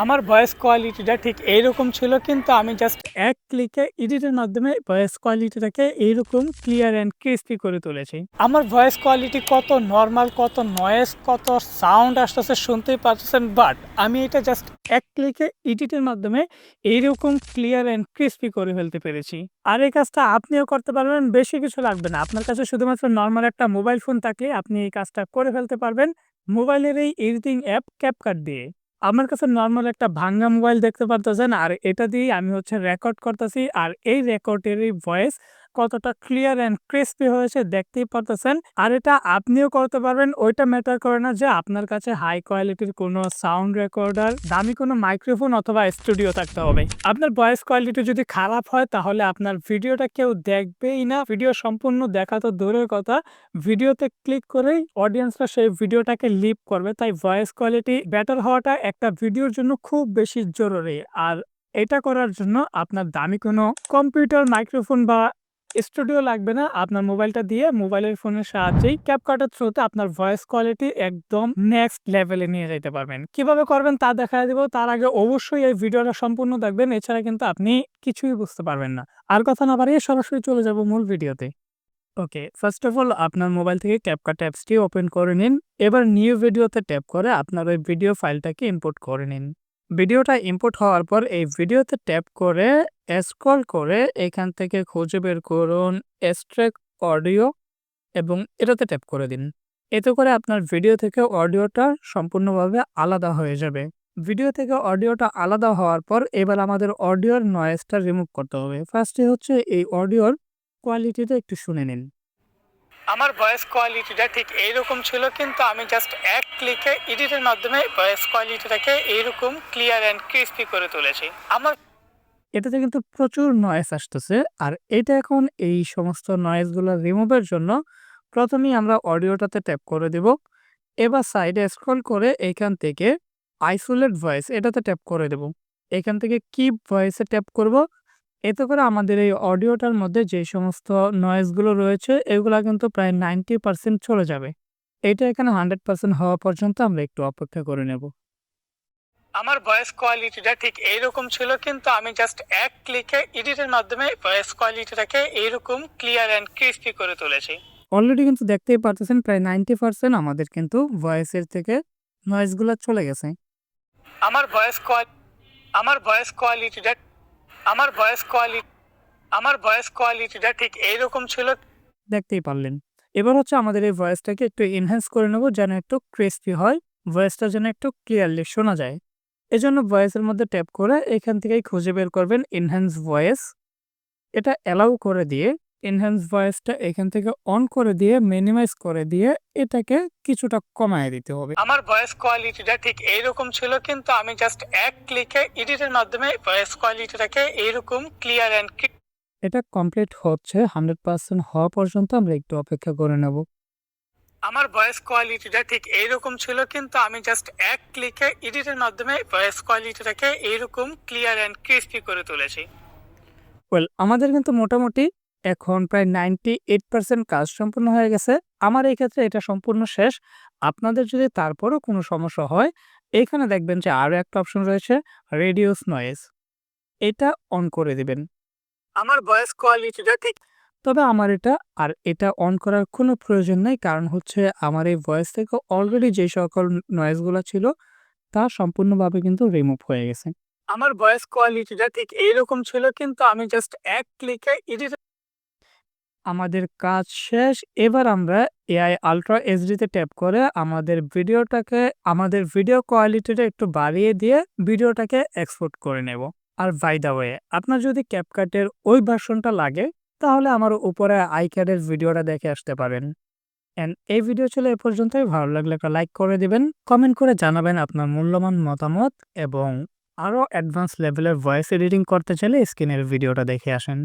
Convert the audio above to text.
আমার ভয়েস কোয়ালিটিটা ঠিক এইরকম ছিল কিন্তু আমি জাস্ট এক ক্লিকে এডিটের মাধ্যমে ভয়েস কোয়ালিটিটাকে এইরকম ক্লিয়ার অ্যান্ড ক্রিস্পি করে তুলেছি। আমার ভয়েস কোয়ালিটি কত নরমাল, কত নয়েজ, কত সাউন্ড আসতেছে শুনতেই পারতেছেন, বাট আমি এটা জাস্ট এক ক্লিকে এডিটের মাধ্যমে এইরকম ক্লিয়ার অ্যান্ড ক্রিস্পি করে ফেলতে পেরেছি। আর এই কাজটা আপনিও করতে পারবেন, বেশি কিছু লাগবে না। আপনার কাছে শুধুমাত্র নরমাল একটা মোবাইল ফোন থাকলে আপনি এই কাজটা করে ফেলতে পারবেন মোবাইলের এই এডিটিং অ্যাপ ক্যাপকাট দিয়ে। আমার কাছে নরমাল একটা ভাঙ্গা মোবাইল দেখতে পারতেছেন, আর এটা দিয়েই আমি রেকর্ড করতেছি। আর এই রেকর্ডেরই ভয়েস কতটা ক্লিয়ার অ্যান্ড ক্রিস্পি হয়েছে দেখতেই পারতেছেন। আর এটা আপনিও করতে পারবেন। ওইটা ম্যাটার করে না যে আপনার কাছে হাই কোয়ালিটির কোনো সাউন্ড রেকর্ডার, দামি কোনো মাইক্রোফোন অথবা স্টুডিও থাকতে হবে। আপনার ভয়েস কোয়ালিটি যদি খারাপ হয় তাহলে আপনার ভিডিওটা কেউ দেখবেই না। ভিডিও সম্পূর্ণ দেখা তো দূরের কথা, ভিডিওতে ক্লিক করেই অডিয়েন্সরা সেই ভিডিওটাকে লিভ করবে। তাই ভয়েস কোয়ালিটি বেটার হওয়াটা একটা ভিডিওর জন্য খুব বেশি জরুরি। আর এটা করার জন্য আপনার দামি কোনো কম্পিউটার, মাইক্রোফোন বা স্টুডিও লাগবে না। আপনার মোবাইলটা দিয়ে মোবাইলের ফোনের সাহায্যেই ক্যাপকাটের থ্রুতে আপনার ভয়েস কোয়ালিটি একদম নেক্সট লেভেলে নিয়ে যেতে পারবেন। কিভাবে করবেন তা দেখায় দিব। তার আগে অবশ্যই এই ভিডিওটা সম্পূর্ণ দেখবেন, এছাড়া কিন্তু আপনি কিছুই বুঝতে পারবেন না। আর কথা না বাড়িয়ে সরাসরি চলে যাব মূল ভিডিওতে। ওকে, ফার্স্ট অফ অল আপনার মোবাইল থেকে ক্যাপকাট অ্যাপসটি ওপেন করে নিন। এবার নিউ ভিডিওতে ট্যাপ করে আপনার ওই ভিডিও ফাইলটাকে ইম্পোর্ট করে নিন। ভিডিওটা ইম্পোর্ট হওয়ার পর এই ভিডিওতে ট্যাপ করে স্ক্রল করে এখান থেকে খুঁজে বের করুন এক্সট্রাক্ট অডিও এবং এটাতে ট্যাপ করে দিন। এতে করে আপনার ভিডিও থেকে অডিওটা সম্পূর্ণভাবে আলাদা হয়ে যাবে। ভিডিও থেকে অডিওটা আলাদা হওয়ার পর এবার আমাদের অডিওর নয়েজটা রিমুভ করতে হবে। ফার্স্টে এই অডিওর কোয়ালিটিটা একটু শুনে নিন। আমার ভয়েস কোয়ালিটিটা ঠিক এইরকম ছিল কিন্তু আমি জাস্ট এক ক্লিকে এডিটের মাধ্যমে ভয়েস কোয়ালিটিটাকে এইরকম ক্লিয়ার অ্যান্ড ক্রিস্পি করে তুলেছি। এটাতে কিন্তু প্রচুর নয়েজ আসতেছে। আর এটা এখন এই সমস্ত নয়েজগুলো রিমুভের জন্য প্রথমেই আমরা অডিওটাতে ট্যাপ করে দিব। এবার সাইডে স্ক্রল করে এখান থেকে আইসোলেট ভয়েস এটাতে ট্যাপ করে দেব। এখান থেকে কিপ ভয়েসে ট্যাপ করব। এতে করে আমাদের এই অডিওটার মধ্যে যে সমস্ত নয়েজগুলো রয়েছে এগুলা কিন্তু প্রায় 90% চলে যাবে। এটা এখানে 100% হওয়া পর্যন্ত আমরা একটু অপেক্ষা করে নেব। আমার ভয়েস কোয়ালিটিটা ঠিক এইরকম ছিল কিন্তু আমি জাস্ট এক ক্লিকে এডিটের মাধ্যমে ভয়েস কোয়ালিটিটাকে এইরকম ক্লিয়ার অ্যান্ড ক্রিস্পি করে তুলেছি। অলরেডি কিন্তু দেখতেই পারতেছেন প্রায় 90% আমাদের কিন্তু ভয়েসের থেকে নয়েজগুলো চলে গেছে। আমার ভয়েস কোয়ালিটি আমার ভয়েস কোয়ালিটিটা আমার ভয়েস কোয়ালিটি আমার ভয়েস কোয়ালিটিটা ঠিক এইরকম ছিল, দেখতেই পারলেন। এবার আমাদের এই ভয়েসটাকে একটু এনহ্যান্স করে নেব যেন একটু ক্রিস্পি হয়, ভয়েসটা যেন একটু ক্লিয়ারলি শোনা যায়। এজন্য ভয়েসের মধ্যে ট্যাপ করে এখান থেকেই খুঁজে বের করবেন এনহ্যান্স ভয়েস। এটা অ্যালাউ করে দিয়ে এনহ্যান্স ভয়েসটা এখান থেকে অন করে দিয়ে মিনিমাইজ করে দিয়ে এটাকে কিছুটা কমায় দিতে হবে। আমার ভয়েস কোয়ালিটিটা ঠিক এইরকম ছিল কিন্তু আমি জাস্ট এক ক্লিকে এডিটের মাধ্যমে ভয়েস কোয়ালিটিটাকে এইরকম ক্লিয়ার অ্যান্ড এটা কমপ্লিট হচ্ছে 100% হওয়া পর্যন্ত আমরা একটু অপেক্ষা করে নেব। আমার ভয়েস কোয়ালিটিটা ঠিক এইরকম ছিল কিন্তু আমি জাস্ট এক ক্লিকে এডিটের মাধ্যমে ভয়েস কোয়ালিটিটাকে এইরকম ক্লিয়ার অ্যান্ড ক্রিস্পি করে তুলেছি। ওয়েল, আমাদের কিন্তু মোটামুটি এখন প্রায় 98% কাজ সম্পূর্ণ হয়ে গেছে। আমার এই ক্ষেত্রে এটা সম্পূর্ণ শেষ। আপনাদের যদি তারপরও কোনো সমস্যা হয়, এখানে দেখবেন যে আরো একটা অপশন রয়েছে রেডিউস নয়েজ। এটা অন করে দিবেন। আমার ভয়েস কোয়ালিটিটা ঠিক, তবে আমার এটা অন করার কোনো প্রয়োজন নাই। কারণ আমার এই ভয়েস থেকে অলরেডি যে সকল নয়েজগুলো ছিল তা সম্পূর্ণভাবে কিন্তু রিমুভ হয়ে গেছে। আমার ভয়েস কোয়ালিটিটা ঠিক এইরকম ছিল কিন্তু আমি জাস্ট এক ক্লিকে এডিট। আমাদের কাজ শেষ। এবার আমরা এআই আল্ট্রা এইচডিতে ট্যাপ করে আমাদের ভিডিও কোয়ালিটিটা একটু বাড়িয়ে দিয়ে ভিডিওটাকে এক্সপোর্ট করে নেব। আর বাই দ্য ওয়ে, আপনার যদি ক্যাপকাটের ওই ভার্সনটা লাগে তাহলে আমার উপরে আইক্যাডের ভিডিওটা দেখে আসতে পারেন। এন্ড এই ভিডিও ছিল এ পর্যন্তই। ভালো লাগলে একটা লাইক করে দিবেন, কমেন্ট করে জানাবেন আপনার মূল্যবান মতামত এবং আরও অ্যাডভান্স লেভেলের ভয়েস এডিটিং করতে চাইলে স্ক্রিনের ভিডিওটা দেখে আসেন।